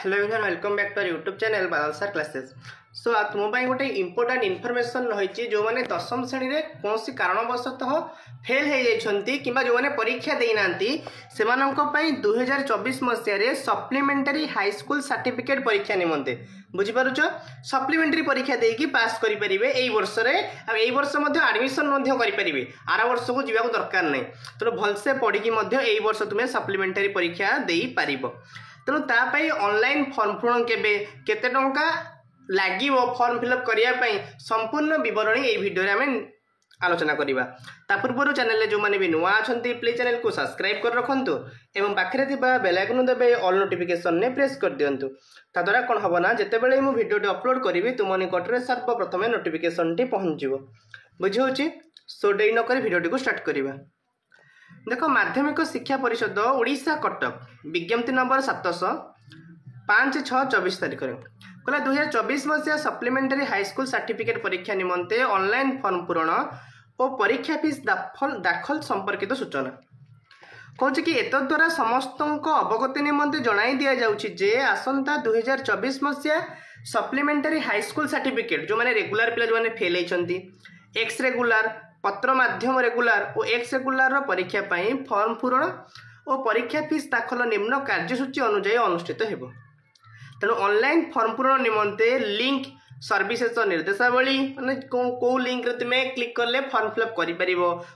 Hello everyone welcome back to YouTube channel Badal sir classes. So आज तुम गोटे important information रही जो मैंने दशम श्रेणी में कौन सी कारणवशतः फेल हो जाती कि जो मैंने परीक्षा देना से 2024 मसीह सप्लीमेंटारी हाई स्कूल सर्टिफिकेट परीक्षा निमंते बुझीपार सप्लीमेंटारी परीक्षा देकी पास करेंगे यही वर्ष वर्ष आडमिशन करेंगे आर वर्ष को जावाक दरकार नहीं तेणु भलसे पढ़ी यही वर्ष तुम्हें सप्लीमेंटारी परीक्षा दे पार तेणु तापाई ऑनलाइन फॉर्म पूरण केते टंका लागिवो फॉर्म फिलअप करने संपूर्ण विवरणी यही वीडियो रे आम आलोचना करवा। ता पूर्व चैनल जो मैंने भी नुआ अच्छा प्लीज चैनल को सब्सक्राइब कर रखुँ एवं पाखे बेल आइकन देवे ऑल नोटिफिकेशन ने प्रेस कर दिंतु ताद्वारा कौन हम ना जितेबाला मुझे वीडियो अपलोड करी तुम निकट में सर्वप्रथम नोटिफिकेशन टी पहुँचो बुझे। सो डे नक वीडियो को स्टार्ट करवा। देख माध्यमिक शिक्षा परिषद ओडिशा कटक विज्ञप्ति नंबर 700 5/6/24 तारीख में कहला 2024 मसीहा सप्लीमेंटारी हाईस्कूल सर्टिफिकेट परीक्षा निमंते ऑनलाइन फॉर्म पूरण और परीक्षा फीस दाखल संपर्कित सूचना कौन कि एतद्वारा समस्त अवगति निमंते जनाई दि जाए आसंता 2024 मसीहा सप्लीमेंटारी हाईस्कूल सर्टिफिकेट जो मैंने रेगुलर पिला जो मैंने फेल होती एक्स रेगुलर पत्र माध्यम रेगुलर और एक्स रेगुलर परीक्षा फॉर्म पूरण और परीक्षा फीस दाखल निम्न कार्यसूची अनुजाई अनुष्ठित हो। तेणु ऑनलाइन फॉर्म पूरण निमंते लिंक सर्विसेस निर्देशावली माने को लिंक रे तुम क्लिक करले फॉर्म फिलअप कर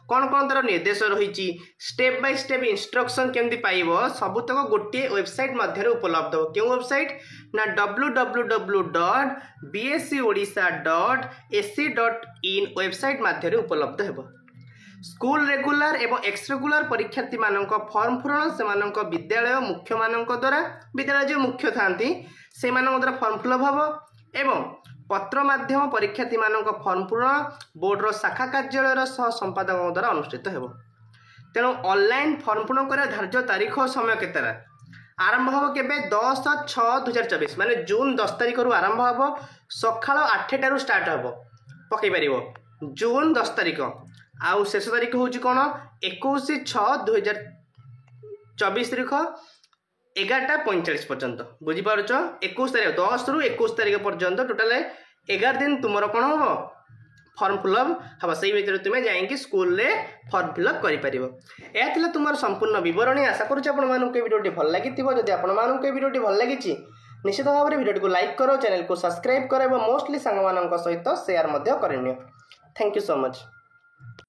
कौन कौन तार निर्देश रही स्टेप बाय स्टेप इंस्ट्रक्शन केमती पाइब सबुतक गोटे वेबसाइट मध्य उपलब्ध हो क्यों वेबसाइट ना www.bscodisha.ac.in वेबसाइट मध्य उपलब्ध हो। स्कूल रेगुलर एवं एक्स रेगुलर परीक्षार्थी मानक फॉर्म पूरण से विद्यालय मुख्य मान द्वारा विद्यालय जो मुख्य था से द्वारा फॉर्म फिलअप हम एवं पत्र माध्यम परीक्षार्थी मानक फॉर्म पूरण बोर्डर शाखा कार्यालय सह संपादक द्वारा अनुष्ठित हो। तेणु ऑनलाइन फॉर्म पूरण कर धार्य तारीख और समय केतरा आरंभ हम के 10/6/2024 माने जून 10 तारीख आरंभ हम सकाल 8टारू स्टार्ट हम पकई पार जून 10 तारीख आउ शेष तारीख हूँ कौन 21/6/2024 तारीख 11:45 पर्यंत बुझीपार 21 तारीख 10 रू 21 तारीख पर्यंत टोटाल 11 दिन तुम कौन हम फॉर्म फिलअप हम से भर तुम्हें जाइए स्कूल रे फॉर्म फिलअप कर तुम संपूर्ण विवरणी आशा करुँच आपको वीडियो भल लगी जब आपको वीडियो भल लगी निश्चित भाव में वीडियो को लाइक करो चैनल को सब्सक्राइब करो मोस्टली सांग सहित शेयर करनी। Thank you so much.